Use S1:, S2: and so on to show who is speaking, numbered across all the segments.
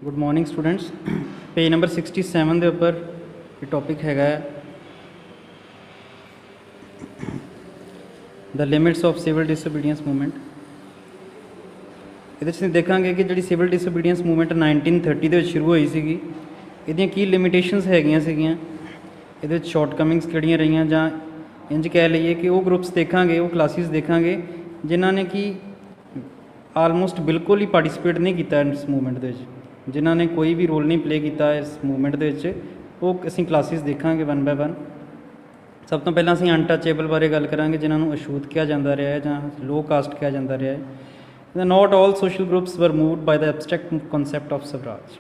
S1: Good morning students. Page number 67 के उपर ये टॉपिक है the limits of civil disobedience movement. ये देखा कि जी सिविल डिसोबीडियंस मूवमेंट 1930 के शुरू हुई सी, ये की लिमिटेशनस है, ये शॉर्टकमिंग्स किहड़ियां रही जां इंज कह लीए कि वो ग्रुप्स देखा, वो क्लासिस देखा जिन्हों ने कि आलमोस्ट बिल्कुल ही पार्टिसिपेट नहीं किया इस मूवमेंट के, जिन्हों ने कोई भी रोल नहीं प्ले किया इस मूवमेंट के, वो असीं क्लासिस देखा वन बाय वन। सब तो पहला असीं अनटचेबल बारे गल करांगे, जिन्होंने अछूत कहा जाता रहा है जां लो कास्ट कहा जाता रहा है। Not all social groups were moved by the abstract concept of Swaraj.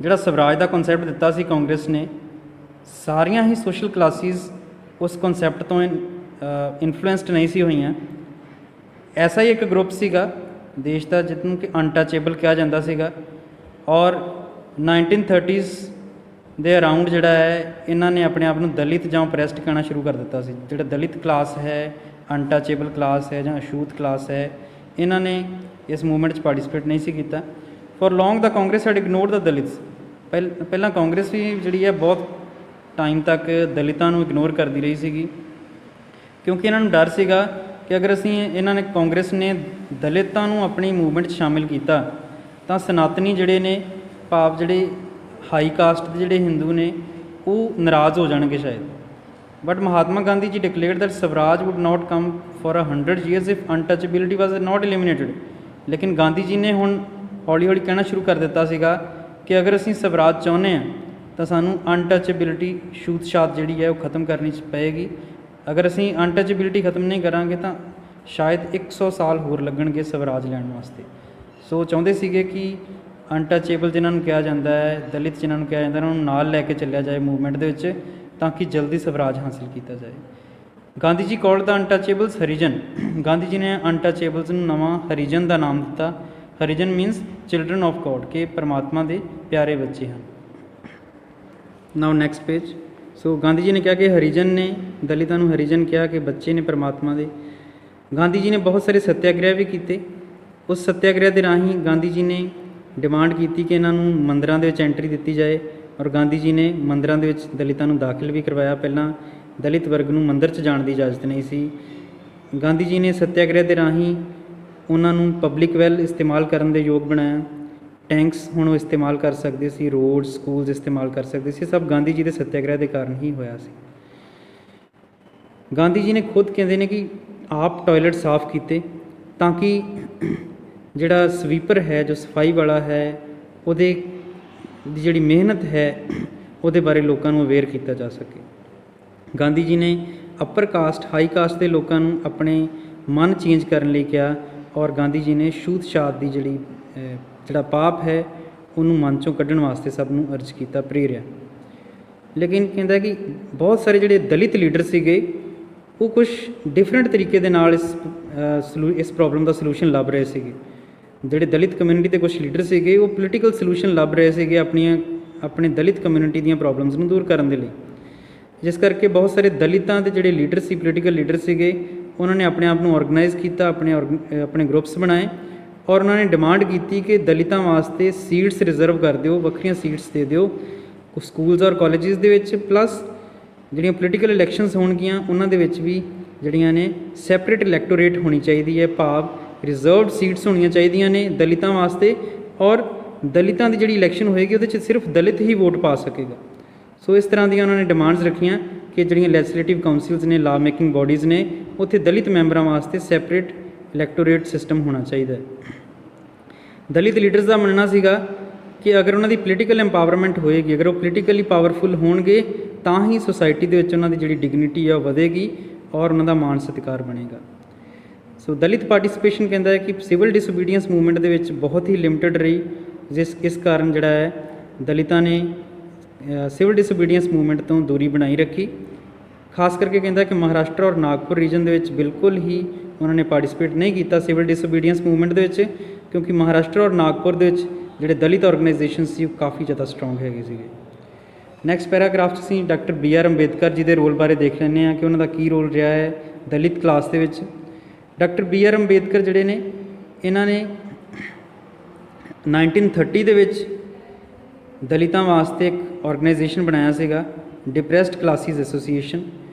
S1: जिहड़ा स्वराज का कॉन्सैप्ट दिता सी कांग्रेस ने, सारियां ही सोशल क्लासिस उस कॉन्सैप्ट तो इन्फ्लुएंसड नहीं सी हुई। ऐसा ही एक ग्रुप सीगा देश का जिसनूं कि अनटचेबल कहा जाता सीगा, और 1930s ਦੇ अराउंड जिहड़ा है इन्हां ने अपने आप को दलित जां ओप्रैस्ड कहना शुरू कर दिता सी। जिहड़ा दलित क्लास है, अनटचेबल क्लास है जां अछूत क्लास है, इन्हां ने इस मूवमेंट पार्टिसिपेट नहीं सी कीता। For long the Congress had ignored the Dalits. पहला कांग्रेस भी जिहड़ी है बहुत टाइम तक दलितां नूं इग्नोर करती रही सीगी, क्योंकि इन्हां नूं डर सीगा कि अगर असीं इन्हां ने कांग्रेस ने दलितां नूं अपनी मूवमेंट शामिल किया तो सनातनी जिहड़े ने भाव जिहड़े हाई कास्ट के जिहड़े हिंदू ने वो नाराज़ हो जाएंगे शायद। But Mahatma Gandhi ji declare that Swaraj would not come for 100 years if untouchability was not eliminated. लेकिन गांधी जी ने हुण हौली हौली कहना शुरू कर दिता सीगा कि अगर असीं स्वराज चाहुंदे हैं तो सानूं अनटचेबिलिटी छूत छात जिहड़ी है वो खत्म करनी पेगी। अगर असीं अनटचेबिलिटी खत्म नहीं करांगे तो शायद 100 साल होर लगणगे स्वराज लैण वास्ते। सो चाहुंदे सीगे कि अनटचेबल जिन्होंने कहा जाता है, दलित जिन्होंने कहा जाता है, उन्होंने नाल लैके चलिया जाए मूवमेंट के, ताकि जल्दी स्वराज हासिल किया जाए। Gandhi ji called the untouchables Harijan. Gandhi ji ने अनटचेबल्स नवा हरिजन का नाम दिता। Harijan means children of God, के परमात्मा के प्यारे बच्चे हैं। Now next page. So Gandhi ji ने कहा कि हरिजन ने दलितों को हरिजन कहा कि बच्चे ने परमात्मा के। गांधी जी ने बहुत सारे सत्याग्रह भी किए। उस सत्याग्रह के राही गांधी जी ने डिमांड की कि इन्हों मंदिरों के एंट्री दी जाए, और गांधी जी ने मंदिरों के दलितों को दाखिल भी करवाया। पहला दलित वर्ग को मंदिर च जाने की इजाज़त नहीं सी। गांधी जी ने सत्याग्रह के राही उन्होंने पब्लिक वैल इस्तेमाल करने के योग बनाया। टैंक्स हुण वो इस्तेमाल कर सकते सी, रोड स्कूल्स इस्तेमाल कर सकते सी, सब गांधी जी के सत्याग्रह के कारण ही होया सी। गांधी जी ने खुद कहते हैं कि आप टॉयलेट साफ किए ताकि जिहड़ा स्वीपर है, जो सफाई वाला है, उहदे जिहड़ी मेहनत है उहदे बारे लोगों को अवेयर किया जा सके। गांधी जी ने अपर कास्ट हाई कास्ट के लोगों को अपने मन चेंज करने लई कहा, और गांधी जी ने छूत छात की जिहड़ा पाप है उन्होंने मन चों कड्ढण वास्ते सबनों अर्ज किया, प्रेरिया। लेकिन कहता कि बहुत सारे जिहड़े दलित लीडर सीगे वो कुछ डिफरेंट तरीके दे नाल इस प्रॉब्लम का सलूशन लभ रहे सीगे। जिहड़े दलित कम्यूनिटी के कुछ लीडर सीगे वो पोलीटिकल सलूशन लभ रहे सीगे अपने दलित कम्यूनिटी दी प्रॉब्लम्स नूं दूर करने के लिए। जिस करके बहुत सारे दलितां दे जिहड़े लीडर सी, पोलीटिकल लीडर सीगे, उन्होंने अपने आप को ऑर्गेनाइज किया, अपने ग्रुप्स बनाए, और उन्होंने डिमांड की कि दलितां वास्ते सीट्स रिजर्व कर दिओ, वक्रियां सीट्स दे दिओ स्कूल्स और कॉलेजिस दे विच, प्लस जिहड़ियां पोलीटिकल इलैक्शनस होणगियां उन्हां दे विच भी जिहड़ियां ने सैपरेट इलैक्टोरेट होनी चाहिए है, भाव रिजर्वड सीट्स होनी चाहिए ने दलितों वास्ते, और दलितों की जिहड़ी इलैक्शन होएगी उहदे सिर्फ दलित ही वोट पा सकेगा। सो इस तरह दी उन्होंने डिमांड्स रखियां कि जिहड़ियां लैजिस्लेटिव काउंसिल्स ने, लॉ मेकिंग बॉडीज़ ने, उत्थे दलित मैंबरां वास्ते सैपरेट इलैक्टोरेट सिस्टम होना चाहिए। दलित लीडर्स का मनना सीगा कि अगर उन्होंने पोलीटिकल एम्पावरमेंट होएगी, अगर वो पोलीटिकली पावरफुल होणगे तां ही सोसाइटी दे विच उन्हां दी जिहड़ी डिगनिटी है वधेगी और उन्हां दा मान सत्कार बनेगा। सो दलित पार्टिसिपेशन कहता है कि सिविल डिसोबीडियंस मूवमेंट के विच बहुत ही लिमिटेड रही, इस कारण जिहड़ा है दलितां ने सिविल डिसोबीडियंस मूवमेंट तो दूरी बनाई रखी। खास करके कहता है कि महाराष्ट्र और नागपुर रीजन के बिल्कुल ही उन्होंने पार्टिसिपेट नहीं किया सिविल डिसोबीडियंस मूवमेंट के, क्योंकि महाराष्ट्र और नागपुर के जिहड़े दलित ऑर्गेनाइजेशन सी काफ़ी ज़्यादा स्ट्रोंग है। नैक्सट पैराग्राफ असीं डॉक्टर BR अंबेडकर जी के रोल बारे देख लैंदे कि उन्होंने की रोल रहा है दलित क्लास के। डॉक्टर BR अंबेडकर जिहड़े ने इन्हां ने 1930 दे विच ਦਲਿਤਾਂ ਵਾਸਤੇ ਇੱਕ ਆਰਗੇਨਾਈਜੇਸ਼ਨ ਬਣਾਇਆ ਸੀਗਾ, ਡਿਪਰੈਸਡ ਕਲਾਸਿਸ ਐਸੋਸੀਏਸ਼ਨ।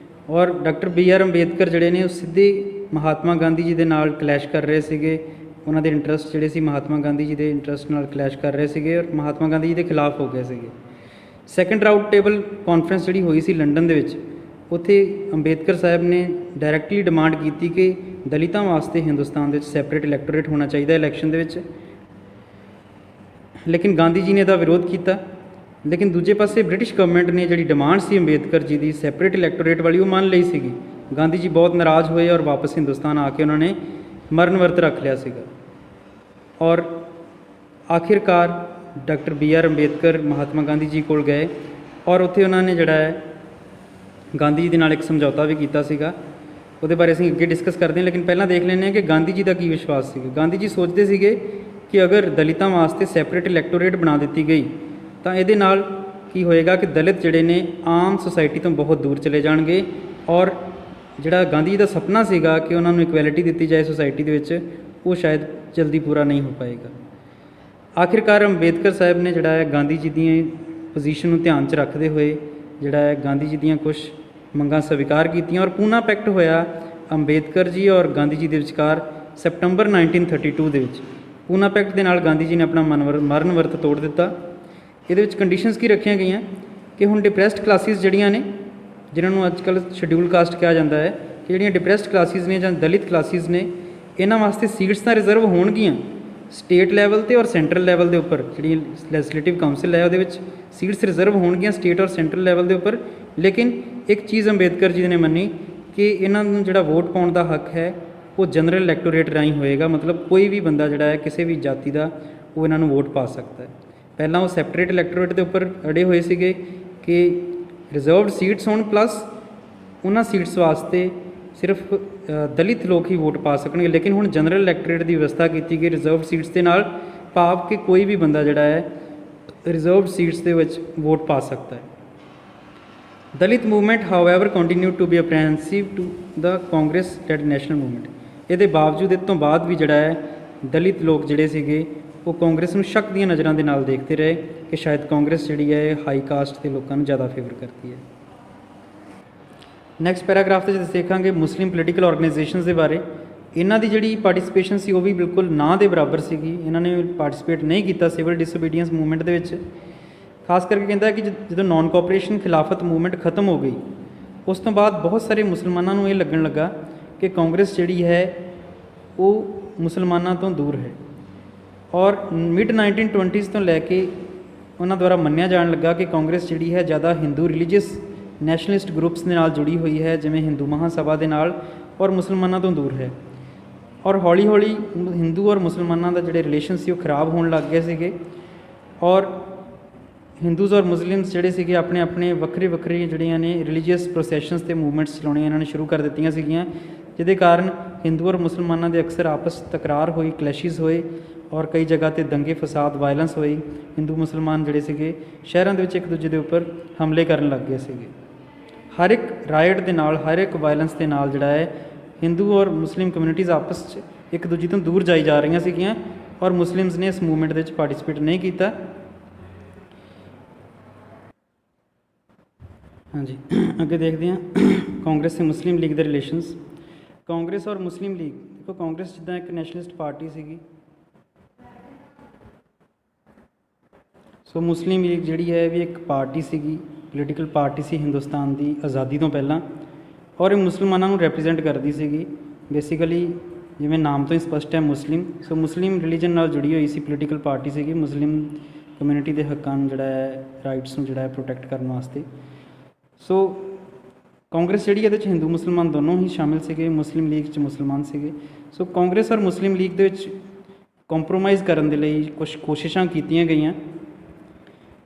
S1: ਔਰ ਡਾਕਟਰ ਬੀ ਆਰ ਅੰਬੇਦਕਰ ਜਿਹੜੇ ਨੇ ਉਹ ਸਿੱਧੇ ਮਹਾਤਮਾ ਗਾਂਧੀ ਜੀ ਦੇ ਨਾਲ ਕਲੈਸ਼ ਕਰ ਰਹੇ ਸੀਗੇ। ਉਹਨਾਂ ਦੇ ਇੰਟਰਸਟ ਜਿਹੜੇ ਸੀ ਮਹਾਤਮਾ ਗਾਂਧੀ ਜੀ ਦੇ ਇੰਟਰਸਟ ਨਾਲ ਕਲੈਸ਼ ਕਰ ਰਹੇ ਸੀਗੇ ਔਰ ਮਹਾਤਮਾ ਗਾਂਧੀ ਜੀ ਦੇ ਖਿਲਾਫ ਹੋ ਗਏ ਸੀਗੇ। ਸੈਕੰਡ ਰਾਊਂਡ ਟੇਬਲ ਕਾਨਫਰੰਸ ਜਿਹੜੀ ਹੋਈ ਸੀ ਲੰਡਨ ਦੇ ਵਿੱਚ, ਉੱਥੇ ਅੰਬੇਦਕਰ ਸਾਹਿਬ ਨੇ ਡਾਇਰੈਕਟਲੀ ਡਿਮਾਂਡ ਕੀਤੀ ਕਿ ਦਲਿਤਾਂ ਵਾਸਤੇ ਹਿੰਦੁਸਤਾਨ ਦੇ ਵਿੱਚ ਸੈਪਰੇਟ ਇਲੈਕਟੋਰੇਟ ਹੋਣਾ ਚਾਹੀਦਾ ਇਲੈਕਸ਼ਨ ਦੇ ਵਿੱਚ। ਲੇਕਿਨ ਗਾਂਧੀ ਜੀ ਨੇ ਇਹਦਾ ਵਿਰੋਧ ਕੀਤਾ। ਲੇਕਿਨ ਦੂਜੇ ਪਾਸੇ ਬ੍ਰਿਟਿਸ਼ ਗਵਰਨਮੈਂਟ ਨੇ ਜਿਹੜੀ ਡਿਮਾਂਡ ਸੀ ਅੰਬੇਦਕਰ ਜੀ ਦੀ ਸੈਪਰੇਟ ਇਲੈਕਟੋਰੇਟ ਵਾਲੀ, ਉਹ ਮੰਨ ਲਈ ਸੀਗੀ। ਗਾਂਧੀ ਜੀ ਬਹੁਤ ਨਾਰਾਜ਼ ਹੋਏ ਔਰ ਵਾਪਸ ਹਿੰਦੁਸਤਾਨ ਆ ਕੇ ਉਹਨਾਂ ਨੇ ਮਰਨ ਵਰਤ ਰੱਖ ਲਿਆ ਸੀਗਾ। ਔਰ ਆਖਿਰਕਾਰ doctor B R Ambedkar Mahatma Gandhi ji ਕੋਲ ਗਏ ਔਰ ਉੱਥੇ ਉਹਨਾਂ ਨੇ ਜਿਹੜਾ ਹੈ ਗਾਂਧੀ ਜੀ ਦੇ ਨਾਲ ਇੱਕ ਸਮਝੌਤਾ ਵੀ ਕੀਤਾ ਸੀਗਾ। ਉਹਦੇ ਬਾਰੇ ਅਸੀਂ ਅੱਗੇ ਡਿਸਕਸ ਕਰਦੇ ਹਾਂ, ਲੇਕਿਨ ਪਹਿਲਾਂ ਦੇਖ ਲੈਂਦੇ ਹਾਂ ਕਿ ਗਾਂਧੀ ਜੀ ਦਾ ਕੀ ਵਿਸ਼ਵਾਸ ਸੀਗਾ। ਗਾਂਧੀ ਜੀ ਸੋਚਦੇ ਸੀਗੇ ਕਿ ਅਗਰ ਦਲਿਤਾਂ ਵਾਸਤੇ ਸੈਪਰੇਟ ਇਲੈਕਟੋਰੇਟ ਬਣਾ ਦਿੱਤੀ ਗਈ ਤਾਂ ਇਹਦੇ ਨਾਲ ਕੀ ਹੋਏਗਾ ਕਿ ਦਲਿਤ ਜਿਹੜੇ ਨੇ ਆਮ ਸੁਸਾਇਟੀ ਤੋਂ ਬਹੁਤ ਦੂਰ ਚਲੇ ਜਾਣਗੇ ਔਰ ਜਿਹੜਾ ਗਾਂਧੀ ਜੀ ਦਾ ਸੁਪਨਾ ਸੀਗਾ ਕਿ ਉਹਨਾਂ ਨੂੰ ਇਕੁਐਲਿਟੀ ਦਿੱਤੀ ਜਾਏ ਸੁਸਾਇਟੀ ਦੇ ਵਿੱਚ, ਉਹ ਸ਼ਾਇਦ ਜਲਦੀ ਪੂਰਾ ਨਹੀਂ ਹੋ ਪਾਏਗਾ। ਆਖਿਰਕਾਰ ਅੰਬੇਦਕਰ ਸਾਹਿਬ ਨੇ ਜਿਹੜਾ ਹੈ ਗਾਂਧੀ ਜੀ ਦੀਆਂ ਪੋਜੀਸ਼ਨ ਨੂੰ ਧਿਆਨ 'ਚ ਰੱਖਦੇ ਹੋਏ ਜਿਹੜਾ ਹੈ ਗਾਂਧੀ ਜੀ ਦੀਆਂ ਕੁਝ ਮੰਗਾਂ ਸਵੀਕਾਰ ਕੀਤੀਆਂ ਔਰ ਪੂਨਾ ਪੈਕਟ ਹੋਇਆ ਅੰਬੇਦਕਰ ਜੀ ਔਰ ਗਾਂਧੀ ਜੀ ਦੇ ਵਿਚਕਾਰ ਸੈਪਟੰਬਰ 1932 ਦੇ ਵਿੱਚ। ਪੂਨਾ ਪੈਕਟ ਦੇ ਨਾਲ ਗਾਂਧੀ ਜੀ ਨੇ ਆਪਣਾ ਮਰਨ ਵਰਤ ਤੋੜ ਦਿੱਤਾ। ਇਹਦੇ ਵਿੱਚ ਕੰਡੀਸ਼ਨਸ ਕੀ ਰੱਖੀਆਂ ਗਈਆਂ ਕਿ ਹੁਣ ਡਿਪਰੈਸਡ ਕਲਾਸਿਸ ਜਿਹੜੀਆਂ ਨੇ, ਜਿਨ੍ਹਾਂ ਨੂੰ ਅੱਜ ਕੱਲ੍ਹ ਸ਼ਡਿਊਲ ਕਾਸਟ ਕਿਹਾ ਜਾਂਦਾ ਹੈ, ਕਿ ਜਿਹੜੀਆਂ ਡਿਪਰੈਸਡ ਕਲਾਸਿਸ ਨੇ ਜਾਂ ਦਲਿਤ ਕਲਾਸਿਸ ਨੇ, ਇਹਨਾਂ ਵਾਸਤੇ ਸੀਟਸ ਤਾਂ ਰਿਜ਼ਰਵ ਹੋਣਗੀਆਂ ਸਟੇਟ ਲੈਵਲ 'ਤੇ ਔਰ ਸੈਂਟਰਲ ਲੈਵਲ ਦੇ ਉੱਪਰ। ਜਿਹੜੀ ਲੈਜਿਸਲੇਟਿਵ ਕਾਊਂਸਿਲ ਹੈ ਉਹਦੇ ਵਿੱਚ ਸੀਟਸ ਰਿਜ਼ਰਵ ਹੋਣਗੀਆਂ ਸਟੇਟ ਔਰ ਸੈਂਟਰਲ ਲੈਵਲ ਦੇ ਉੱਪਰ। ਲੇਕਿਨ ਇੱਕ ਚੀਜ਼ ਅੰਬੇਦਕਰ ਜੀ ਨੇ ਮੰਨੀ ਕਿ ਇਹਨਾਂ ਨੂੰ ਜਿਹੜਾ ਵੋਟ ਪਾਉਣ ਦਾ ਹੱਕ ਹੈ ਉਹ ਜਨਰਲ ਇਲੈਕਟੋਰੇਟ ਰਾਹੀਂ ਹੋਏਗਾ। ਮਤਲਬ ਕੋਈ ਵੀ ਬੰਦਾ ਜਿਹੜਾ ਹੈ ਕਿਸੇ ਵੀ ਜਾਤੀ ਦਾ, ਉਹ ਇਹਨਾਂ ਨੂੰ ਵੋਟ ਪਾ ਸਕਦਾ ਹੈ। ਪਹਿਲਾਂ ਉਹ ਸੈਪਰੇਟ ਇਲੈਕਟੋਰੇਟ ਦੇ ਉੱਪਰ ਅੜੇ ਹੋਏ ਸੀਗੇ ਕਿ ਰਿਜ਼ਰਵਡ ਸੀਟਸ ਹੋਣ, ਪਲੱਸ ਉਹਨਾਂ ਸੀਟਸ ਵਾਸਤੇ ਸਿਰਫ ਦਲਿਤ ਲੋਕ ਹੀ ਵੋਟ ਪਾ ਸਕਣਗੇ। ਲੇਕਿਨ ਹੁਣ ਜਨਰਲ ਇਲੈਕਟੋਰੇਟ ਦੀ ਵਿਵਸਥਾ ਕੀਤੀ ਗਈ ਰਿਜ਼ਰਵਡ ਸੀਟਸ ਦੇ ਨਾਲ, ਭਾਵ ਕਿ ਕੋਈ ਵੀ ਬੰਦਾ ਜਿਹੜਾ ਹੈ ਰਿਜ਼ਰਵਡ ਸੀਟਸ ਦੇ ਵਿੱਚ ਵੋਟ ਪਾ ਸਕਦਾ ਹੈ। Dalit movement however continued to be apprehensive to the Congress led national movement. ਇਹਦੇ ਬਾਵਜੂਦ, ਇਹ ਤੋਂ ਬਾਅਦ ਵੀ ਜਿਹੜਾ ਹੈ ਦਲਿਤ ਲੋਕ ਜਿਹੜੇ ਸੀਗੇ ਉਹ ਕਾਂਗਰਸ ਨੂੰ ਸ਼ੱਕ ਦੀਆਂ ਨਜ਼ਰਾਂ ਦੇ ਨਾਲ ਦੇਖਦੇ ਰਹੇ ਕਿ ਸ਼ਾਇਦ ਕਾਂਗਰਸ ਜਿਹੜੀ ਹੈ ਹਾਈ ਕਾਸਟ ਦੇ ਲੋਕਾਂ ਨੂੰ ਜ਼ਿਆਦਾ ਫੇਵਰ ਕਰਦੀ ਹੈ। ਨੈਕਸਟ ਪੈਰਾਗ੍ਰਾਫ 'ਤੇ ਜਦੋਂ ਦੇਖਾਂਗੇ ਮੁਸਲਿਮ ਪੋਲੀਟੀਕਲ ਆਰਗੇਨਾਈਜੇਸ਼ਨਸ ਦੇ ਬਾਰੇ। ਇਹਨਾਂ ਦੀ ਜਿਹੜੀ ਪਾਰਟਿਸਿਪੇਸ਼ਨ ਸੀ ਉਹ ਵੀ ਬਿਲਕੁਲ ਨਾ ਦੇ ਬਰਾਬਰ ਸੀਗੀ। ਇਹਨਾਂ ਨੇ ਪਾਰਟਿਸਿਪੇਟ ਨਹੀਂ ਕੀਤਾ ਸਿਵਲ ਡਿਸਓਬੀਡੀਐਂਸ ਮੂਵਮੈਂਟ ਦੇ ਵਿੱਚ। ਖਾਸ ਕਰਕੇ ਕਹਿੰਦਾ ਕਿ ਜਦੋਂ ਨਾਨ ਕੋਆਪਰੇਸ਼ਨ ਖਿਲਾਫਤ ਮੂਵਮੈਂਟ ਖਤਮ ਹੋ ਗਈ, ਉਸ ਤੋਂ ਬਾਅਦ ਬਹੁਤ ਸਾਰੇ ਮੁਸਲਮਾਨਾਂ ਨੂੰ ਇਹ ਲੱਗਣ ਲੱਗਾ ਕਿ ਕਾਂਗਰਸ ਜਿਹੜੀ ਹੈ ਉਹ ਮੁਸਲਮਾਨਾਂ ਤੋਂ ਦੂਰ ਹੈ। ਔਰ ਮਿਡ 1920s ਤੋਂ ਲੈ ਕੇ ਉਹਨਾਂ ਦੁਆਰਾ ਮੰਨਿਆ ਜਾਣ ਲੱਗਾ ਕਿ ਕਾਂਗਰਸ ਜਿਹੜੀ ਹੈ ਜ਼ਿਆਦਾ ਹਿੰਦੂ ਰਿਲੀਜੀਅਸ ਨੈਸ਼ਨਲਿਸਟ ਗਰੁੱਪਸ ਦੇ ਨਾਲ ਜੁੜੀ ਹੋਈ ਹੈ, ਜਿਵੇਂ ਹਿੰਦੂ ਮਹਾਸਭਾ ਦੇ ਨਾਲ, ਔਰ ਮੁਸਲਮਾਨਾਂ ਤੋਂ ਦੂਰ ਹੈ। ਔਰ ਹੌਲੀ ਹੌਲੀ ਹਿੰਦੂ ਔਰ ਮੁਸਲਮਾਨਾਂ ਦਾ ਜਿਹੜੇ ਰਿਲੇਸ਼ਨ ਸੀ ਉਹ ਖਰਾਬ ਹੋਣ ਲੱਗ ਗਏ ਸੀਗੇ। ਔਰ ਹਿੰਦੂਜ਼ ਔਰ ਮੁਸਲਿਮਸ ਜਿਹੜੇ ਸੀਗੇ ਆਪਣੇ ਆਪਣੇ ਵੱਖਰੇ ਵੱਖਰੇ ਜਿਹੜੀਆਂ ਨੇ ਰਿਲੀਜੀਅਸ ਪ੍ਰੋਸੈਸ਼ਨਸ ਅਤੇ ਮੂਵਮੈਂਟਸ ਚਲਾਉਣੀਆਂ ਇਹਨਾਂ ਨੇ ਸ਼ੁਰੂ ਕਰ ਦਿੱਤੀਆਂ ਸੀਗੀਆਂ, ਜਿਹਦੇ ਕਾਰਨ ਹਿੰਦੂ ਔਰ ਮੁਸਲਮਾਨਾਂ ਦੇ ਅਕਸਰ ਆਪਸ ਤਕਰਾਰ ਹੋਈ, ਕਲੈਸ਼ਿਸ ਹੋਏ ਔਰ ਕਈ ਜਗ੍ਹਾ 'ਤੇ ਦੰਗੇ ਫਸਾਦ, ਵਾਇਲੈਂਸ ਹੋਈ। ਹਿੰਦੂ ਮੁਸਲਮਾਨ ਜਿਹੜੇ ਸੀਗੇ ਸ਼ਹਿਰਾਂ ਦੇ ਵਿੱਚ ਇੱਕ ਦੂਜੇ ਦੇ ਉੱਪਰ ਹਮਲੇ ਕਰਨ ਲੱਗ ਗਏ ਸੀਗੇ। ਹਰ ਇੱਕ ਰਾਇਟ ਦੇ ਨਾਲ, ਹਰ ਇੱਕ ਵਾਇਲੈਂਸ ਦੇ ਨਾਲ ਜਿਹੜਾ ਹੈ ਹਿੰਦੂ ਔਰ ਮੁਸਲਿਮ ਕਮਿਊਨਿਟੀਜ਼ ਆਪਸ 'ਚ ਇੱਕ ਦੂਜੇ ਤੋਂ ਦੂਰ ਜਾਈ ਜਾ ਰਹੀਆਂ ਸੀਗੀਆਂ ਔਰ ਮੁਸਲਿਮਸ ਨੇ ਇਸ ਮੂਵਮੈਂਟ ਦੇ ਵਿੱਚ ਪਾਰਟਿਸਿਪੇਟ ਨਹੀਂ ਕੀਤਾ। ਹਾਂਜੀ, ਅੱਗੇ ਦੇਖਦੇ ਹਾਂ ਕਾਂਗਰਸ ਅਤੇ ਮੁਸਲਿਮ ਲੀਗ ਦੇ ਰਿਲੇਸ਼ਨਸ। ਕਾਂਗਰਸ ਔਰ ਮੁਸਲਿਮ ਲੀਗ, ਦੇਖੋ ਕਾਂਗਰਸ ਜਿੱਦਾਂ ਇੱਕ ਨੈਸ਼ਨਲਿਸਟ ਪਾਰਟੀ ਸੀਗੀ, ਸੋ ਮੁਸਲਿਮ ਲੀਗ ਜਿਹੜੀ ਹੈ ਵੀ ਇੱਕ ਪਾਰਟੀ ਸੀਗੀ, ਪੋਲੀਟੀਕਲ ਪਾਰਟੀ ਸੀ ਹਿੰਦੁਸਤਾਨ ਦੀ ਆਜ਼ਾਦੀ ਤੋਂ ਪਹਿਲਾਂ, ਔਰ ਇਹ ਮੁਸਲਮਾਨਾਂ ਨੂੰ ਰੈਪਰੈਜ਼ੈਂਟ ਕਰਦੀ ਸੀਗੀ। ਬੇਸਿਕਲੀ ਜਿਵੇਂ ਨਾਮ ਤੋਂ ਹੀ ਸਪਸ਼ਟ ਹੈ ਮੁਸਲਿਮ, ਸੋ ਮੁਸਲਿਮ ਰਿਲੀਜਨ ਨਾਲ ਜੁੜੀ ਹੋਈ ਸੀ ਪੋਲੀਟੀਕਲ ਪਾਰਟੀ ਸੀਗੀ, ਮੁਸਲਿਮ ਕਮਿਊਨਿਟੀ ਦੇ ਹੱਕਾਂ ਨੂੰ ਜਿਹੜਾ ਹੈ, ਰਾਈਟਸ ਨੂੰ ਜਿਹੜਾ ਹੈ ਪ੍ਰੋਟੈਕਟ ਕਰਨ ਵਾਸਤੇ। ਸੋ ਕਾਂਗਰਸ ਜਿਹੜੀ ਇਹਦੇ 'ਚ ਹਿੰਦੂ ਮੁਸਲਮਾਨ ਦੋਨੋਂ ਹੀ ਸ਼ਾਮਿਲ ਸੀਗੇ, ਮੁਸਲਿਮ ਲੀਗ 'ਚ ਮੁਸਲਮਾਨ ਸੀਗੇ। ਸੋ ਕਾਂਗਰਸ ਔਰ ਮੁਸਲਿਮ ਲੀਗ ਦੇ ਵਿੱਚ ਕੰਪਰੋਮਾਈਜ਼ ਕਰਨ ਦੇ ਲਈ ਕੁਛ ਕੋਸ਼ਿਸ਼ਾਂ ਕੀਤੀਆਂ ਗਈਆਂ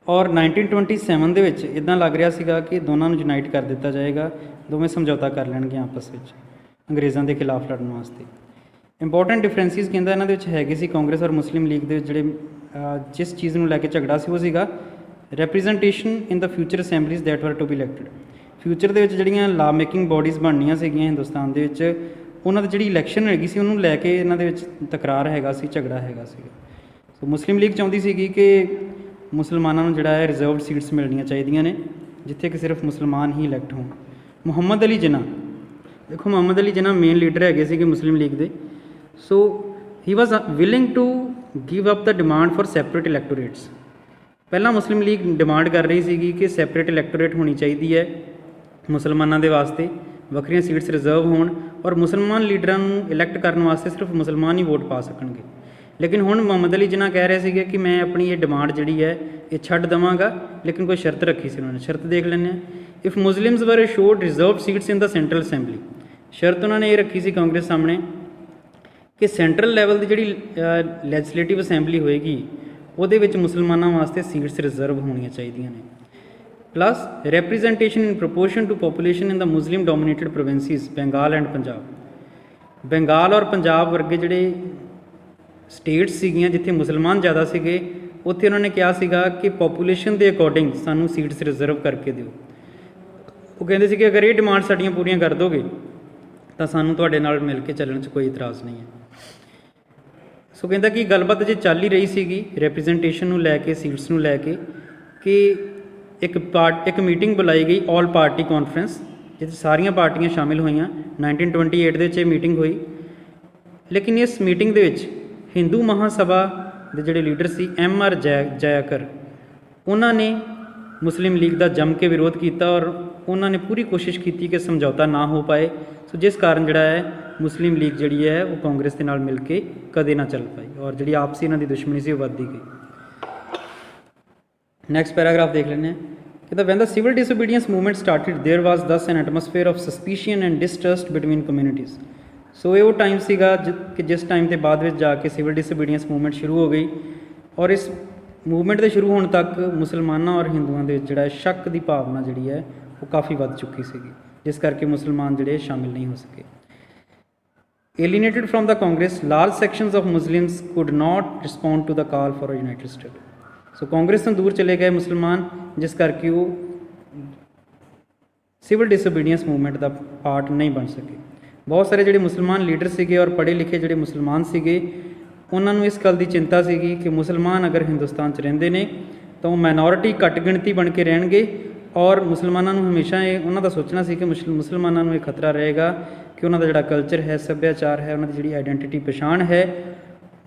S1: ਔਰ 1927 ਦੇ ਵਿੱਚ ਇੱਦਾਂ ਲੱਗ ਰਿਹਾ ਸੀਗਾ ਕਿ ਦੋਨਾਂ ਨੂੰ ਯੂਨਾਈਟ ਕਰ ਦਿੱਤਾ ਜਾਏਗਾ, ਦੋਵੇਂ ਸਮਝੌਤਾ ਕਰ ਲੈਣਗੇ ਆਪਸ ਵਿੱਚ ਅੰਗਰੇਜ਼ਾਂ ਦੇ ਖਿਲਾਫ ਲੜਨ ਵਾਸਤੇ। ਇੰਪੋਰਟੈਂਟ ਡਿਫਰੈਂਸਿਸ ਕਹਿੰਦਾ ਇਹਨਾਂ ਦੇ ਵਿੱਚ ਹੈਗੇ ਸੀ ਕਾਂਗਰਸ ਔਰ ਮੁਸਲਿਮ ਲੀਗ ਦੇ ਵਿੱਚ। ਜਿਹੜੇ ਜਿਸ ਚੀਜ਼ ਨੂੰ ਲੈ ਕੇ ਝਗੜਾ ਸੀ ਉਹ ਸੀਗਾ ਰੈਪਰੈਜ਼ੈਂਟੇਸ਼ਨ ਇਨ ਦਾ ਫਿਊਚਰ ਅਸੈਂਬਲੀਜ਼ ਦੈਟ ਵਰ ਟੂ ਬੀ ਇਲੈਕਟਡ। ਫਿਊਚਰ ਦੇ ਵਿੱਚ ਜਿਹੜੀਆਂ ਲਾ ਮੇਕਿੰਗ ਬੋਡੀਜ਼ ਬਣਨੀਆਂ ਸੀਗੀਆਂ ਹਿੰਦੁਸਤਾਨ ਦੇ ਵਿੱਚ, ਉਹਨਾਂ ਦੀ ਜਿਹੜੀ ਇਲੈਕਸ਼ਨ ਹੈਗੀ ਸੀ ਉਹਨੂੰ ਲੈ ਕੇ ਇਹਨਾਂ ਦੇ ਵਿੱਚ ਤਕਰਾਰ ਹੈਗਾ ਸੀ, ਝਗੜਾ ਹੈਗਾ ਸੀਗਾ। ਸੋ ਮੁਸਲਿਮ ਲੀਗ ਚਾਹੁੰਦੀ ਸੀਗੀ ਕਿ ਮੁਸਲਮਾਨਾਂ ਨੂੰ ਜਿਹੜਾ ਹੈ ਰਿਜ਼ਰਵਡ ਸੀਟਸ ਮਿਲਣੀਆਂ ਚਾਹੀਦੀਆਂ ਨੇ, ਜਿੱਥੇ ਕਿ ਸਿਰਫ ਮੁਸਲਮਾਨ ਹੀ ਇਲੈਕਟ ਹੋਣ। ਮੁਹੰਮਦ ਅਲੀ ਜਿਨਾ, ਦੇਖੋ ਮੁਹੰਮਦ ਅਲੀ ਜਿਨਾ ਮੇਨ ਲੀਡਰ ਹੈਗੇ ਸੀਗੇ ਮੁਸਲਿਮ ਲੀਗ ਦੇ। So he was willing to give up the demand for separate electorates. ਪਹਿਲਾਂ ਮੁਸਲਿਮ ਲੀਗ ਡਿਮਾਂਡ ਕਰ ਰਹੀ ਸੀਗੀ ਕਿ ਸੈਪਰੇਟ ਇਲੈਕਟੋਰੇਟ ਹੋਣੀ ਚਾਹੀਦੀ ਹੈ ਮੁਸਲਮਾਨਾਂ ਦੇ ਵਾਸਤੇ, ਵੱਖਰੀਆਂ ਸੀਟਸ ਰਿਜ਼ਰਵ ਹੋਣ ਔਰ ਮੁਸਲਮਾਨ ਲੀਡਰਾਂ ਨੂੰ ਇਲੈਕਟ ਕਰਨ ਵਾਸਤੇ ਸਿਰਫ ਮੁਸਲਮਾਨ ਹੀ ਵੋਟ ਪਾ ਸਕਣਗੇ। ਲੇਕਿਨ ਹੁਣ ਮੁਹੰਮਦ ਅਲੀ ਜਿਨਾ ਕਹਿ ਰਹੇ ਸੀਗੇ ਕਿ ਮੈਂ ਆਪਣੀ ਇਹ ਡਿਮਾਂਡ ਜਿਹੜੀ ਹੈ ਇਹ ਛੱਡ ਦੇਵਾਂਗਾ, ਲੇਕਿਨ ਕੋਈ ਸ਼ਰਤ ਰੱਖੀ ਸੀ ਉਹਨਾਂ ਨੇ। ਸ਼ਰਤ ਦੇਖ ਲੈਂਦੇ ਹਾਂ। ਇਫ ਮੁਸਲਿਮਸ ਵਰ ਅਸ਼ੋਰਡ ਰਿਜ਼ਰਵਡ ਸੀਟਸ ਇਨ ਦ ਸੈਂਟਰਲ ਅਸੈਂਬਲੀ, ਸ਼ਰਤ ਉਹਨਾਂ ਨੇ ਇਹ ਰੱਖੀ ਸੀ ਕਾਂਗਰਸ ਸਾਹਮਣੇ ਕਿ ਸੈਂਟਰਲ ਲੈਵਲ ਦੀ ਜਿਹੜੀ ਲੈਜਿਸਲੇਟਿਵ ਅਸੈਂਬਲੀ ਹੋਏਗੀ ਉਹਦੇ ਵਿੱਚ ਮੁਸਲਮਾਨਾਂ ਵਾਸਤੇ ਸੀਟਸ ਰਿਜ਼ਰਵ ਹੋਣੀਆਂ ਚਾਹੀਦੀਆਂ ਨੇ। Plus representation in proportion to population in the Muslim dominated provinces Bengal and Punjab. Bengal ਔਰ ਪੰਜਾਬ ਵਰਗੇ ਜਿਹੜੇ ਸਟੇਟਸ ਸੀਗੀਆਂ ਜਿੱਥੇ ਮੁਸਲਮਾਨ ਜ਼ਿਆਦਾ ਸੀਗੇ, ਉੱਥੇ ਉਹਨਾਂ ਨੇ ਕਿਹਾ ਸੀਗਾ ਕਿ ਪੋਪੂਲੇਸ਼ਨ ਦੇ ਅਕੋਰਡਿੰਗ ਸਾਨੂੰ ਸੀਟਸ ਰਿਜ਼ਰਵ ਕਰਕੇ ਦਿਓ। ਉਹ ਕਹਿੰਦੇ ਸੀ ਕਿ ਅਗਰ ਇਹ ਡਿਮਾਂਡ ਸਾਡੀਆਂ ਪੂਰੀਆਂ ਕਰ ਦੋਗੇ ਤਾਂ ਸਾਨੂੰ ਤੁਹਾਡੇ ਨਾਲ ਮਿਲ ਕੇ ਚੱਲਣ 'ਚ ਕੋਈ ਇਤਰਾਜ਼ ਨਹੀਂ ਹੈ। ਸੋ ਕਹਿੰਦਾ ਕਿ ਗੱਲਬਾਤ ਜੇ ਚੱਲ ਹੀ ਰਹੀ ਸੀਗੀ ਰੈਪਰੈਜ਼ੈਂਟੇਸ਼ਨ ਨੂੰ ਲੈ ਕੇ, ਸੀਟਸ ਨੂੰ ਲੈ ਕੇ, ਕਿ ਇੱਕ ਮੀਟਿੰਗ ਬੁਲਾਈ ਗਈ ਆਲ ਪਾਰਟੀ ਕਾਨਫਰੰਸ, ਜਿਸ ਸਾਰੀਆਂ ਪਾਰਟੀਆਂ ਸ਼ਾਮਿਲ ਹੋਈਆਂ। 1928 ਦੇ ਵਿੱਚ ਇਹ ਮੀਟਿੰਗ ਹੋਈ। ਲੇਕਿਨ ਇਸ ਮੀਟਿੰਗ ਦੇ ਵਿੱਚ ਹਿੰਦੂ ਮਹਾਸਭਾ ਦੇ ਜਿਹੜੇ ਲੀਡਰ ਸੀ MR ਜਯਾਕਰ, ਉਹਨਾਂ ਨੇ ਮੁਸਲਿਮ ਲੀਗ ਦਾ ਜੰਮ ਕੇ ਵਿਰੋਧ ਕੀਤਾ ਔਰ ਉਹਨਾਂ ਨੇ ਪੂਰੀ ਕੋਸ਼ਿਸ਼ ਕੀਤੀ ਕਿ ਸਮਝੌਤਾ ਨਾ ਹੋ ਪਾਏ। ਸੋ ਜਿਸ ਕਾਰਨ ਜਿਹੜਾ ਹੈ ਮੁਸਲਿਮ ਲੀਗ ਜਿਹੜੀ ਹੈ ਉਹ ਕਾਂਗਰਸ ਦੇ ਨਾਲ ਮਿਲ ਕੇ ਕਦੇ ਨਾ ਚੱਲ ਪਾਈ ਔਰ ਜਿਹੜੀ ਆਪਸੀ ਇਹਨਾਂ ਦੀ ਦੁਸ਼ਮਣੀ ਸੀ ਉਹ ਵੱਧਦੀ ਗਈ। ਨੈਕਸਟ ਪੈਰਾਗ੍ਰਾਫ ਦੇਖ ਲੈਂਦੇ ਹਾਂ। ਕਹਿੰਦਾ when the civil disobedience movement started there was this an atmosphere of suspicion and distrust between communities. So ਇਹ ਉਹ ਟਾਈਮ ਸੀਗਾ ਕਿ ਜਿਸ ਟਾਈਮ ਤੇ ਬਾਅਦ ਵਿੱਚ ਜਾ ਕੇ ਸਿਵਲ ਡਿਸਓਬੀਡੀਐਂਸ ਮੂਵਮੈਂਟ ਸ਼ੁਰੂ ਹੋ ਗਈ ਔਰ ਇਸ ਮੂਵਮੈਂਟ ਦੇ ਸ਼ੁਰੂ ਹੋਣ ਤੱਕ ਮੁਸਲਮਾਨਾਂ ਔਰ ਹਿੰਦੂਆਂ ਦੇ ਵਿੱਚ ਜਿਹੜਾ ਸ਼ੱਕ ਦੀ ਭਾਵਨਾ ਜਿਹੜੀ ਹੈ ਉਹ ਕਾਫੀ ਵੱਧ ਚੁੱਕੀ ਸੀਗੀ, ਜਿਸ ਕਰਕੇ ਮੁਸਲਮਾਨ ਜਿਹੜੇ ਸ਼ਾਮਿਲ ਨਹੀਂ ਹੋ ਸਕੇ। Alienated from the Congress, large sections of Muslims could not respond to the call for a united state. So Congress ਤੋਂ ਦੂਰ ਚਲੇ ਗਏ ਮੁਸਲਮਾਨ, ਜਿਸ ਕਰਕੇ ਉਹ ਸਿਵਲ ਡਿਸਓਬੀਡੀਐਂਸ ਮੂਵਮੈਂਟ ਦਾ ਪਾਰਟ ਨਹੀਂ ਬਣ ਸਕੇ। ਬਹੁਤ ਸਾਰੇ ਜਿਹੜੇ ਮੁਸਲਮਾਨ ਲੀਡਰ ਸੀਗੇ ਔਰ ਪੜ੍ਹੇ ਲਿਖੇ ਜਿਹੜੇ ਮੁਸਲਮਾਨ ਸੀਗੇ, ਉਹਨਾਂ ਨੂੰ ਇਸ ਗੱਲ ਦੀ ਚਿੰਤਾ ਸੀਗੀ ਕਿ ਮੁਸਲਮਾਨ ਅਗਰ ਹਿੰਦੁਸਤਾਨ 'ਚ ਰਹਿੰਦੇ ਨੇ ਤਾਂ ਉਹ ਮਾਈਨੋਰਿਟੀ ਘੱਟ ਗਿਣਤੀ ਬਣ ਕੇ ਰਹਿਣਗੇ ਔਰ ਮੁਸਲਮਾਨਾਂ ਨੂੰ ਹਮੇਸ਼ਾ ਇਹ ਉਹਨਾਂ ਦਾ ਸੋਚਣਾ ਸੀ ਕਿ ਮੁਸਲਮਾਨਾਂ ਨੂੰ ਇਹ ਖਤਰਾ ਰਹੇਗਾ ਕਿ ਉਹਨਾਂ ਦਾ ਜਿਹੜਾ ਕਲਚਰ ਹੈ, ਸੱਭਿਆਚਾਰ ਹੈ, ਉਹਨਾਂ ਦੀ ਜਿਹੜੀ ਆਈਡੈਂਟੀਟੀ ਪਛਾਣ ਹੈ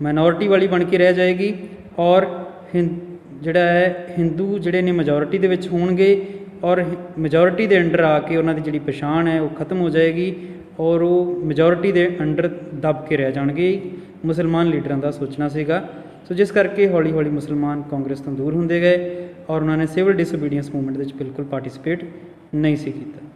S1: ਮਾਈਨੋਰਿਟੀ ਵਾਲੀ ਬਣ ਕੇ ਰਹਿ ਜਾਏਗੀ ਔਰ ਜਿਹੜਾ ਹੈ ਹਿੰਦੂ ਜਿਹੜੇ ਨੇ ਮੈਜੋਰਿਟੀ ਦੇ ਵਿੱਚ ਹੋਣਗੇ ਔਰ ਮੈਜੋਰਿਟੀ ਦੇ ਅੰਡਰ ਆ ਕੇ ਉਹਨਾਂ ਦੀ ਜਿਹੜੀ ਪਛਾਣ ਹੈ ਉਹ ਖਤਮ ਹੋ ਜਾਏਗੀ ਔਰ ਉਹ ਮੈਜੋਰਿਟੀ ਦੇ ਅੰਡਰ ਦਬ ਕੇ ਰਹਿ ਜਾਣਗੇ। ਮੁਸਲਮਾਨ ਲੀਡਰਾਂ ਦਾ ਸੋਚਣਾ ਸੀਗਾ। ਸੋ ਜਿਸ ਕਰਕੇ ਹੌਲੀ ਹੌਲੀ ਮੁਸਲਮਾਨ ਕਾਂਗਰਸ ਤੋਂ ਦੂਰ ਹੁੰਦੇ ਗਏ ਔਰ ਉਹਨਾਂ ਨੇ ਸਿਵਲ ਡਿਸਓਬੀਡੀਐਂਸ ਮੂਵਮੈਂਟ ਦੇ ਵਿੱਚ ਬਿਲਕੁਲ ਪਾਰਟੀਸਪੇਟ ਨਹੀਂ ਸੀ ਕੀਤਾ।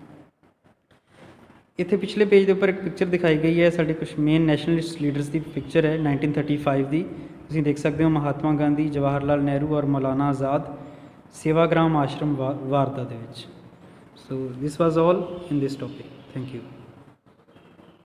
S1: ਇੱਥੇ ਪਿਛਲੇ ਪੇਜ ਦੇ ਉੱਪਰ ਇੱਕ ਪਿਕਚਰ ਦਿਖਾਈ ਗਈ ਹੈ, ਸਾਡੇ ਕੁਝ ਮੇਨ ਨੈਸ਼ਨਲਿਸਟ ਲੀਡਰਸ ਦੀ ਪਿਕਚਰ ਹੈ 1935 ਦੀ। ਤੁਸੀਂ ਦੇਖ ਸਕਦੇ ਹੋ ਮਹਾਤਮਾ ਗਾਂਧੀ, ਜਵਾਹਰ ਲਾਲ ਨਹਿਰੂ ਔਰ ਮੌਲਾਨਾ ਆਜ਼ਾਦ ਸੇਵਾਗ੍ਰਾਮ ਆਸ਼ਰਮ ਵਾਰਦਾ ਦੇ ਵਿੱਚ। ਸੋ ਦਿਸ ਵਾਜ਼ ਆਲ ਇਨ ਦਿਸ ਟੋਪਿਕ। Thank you.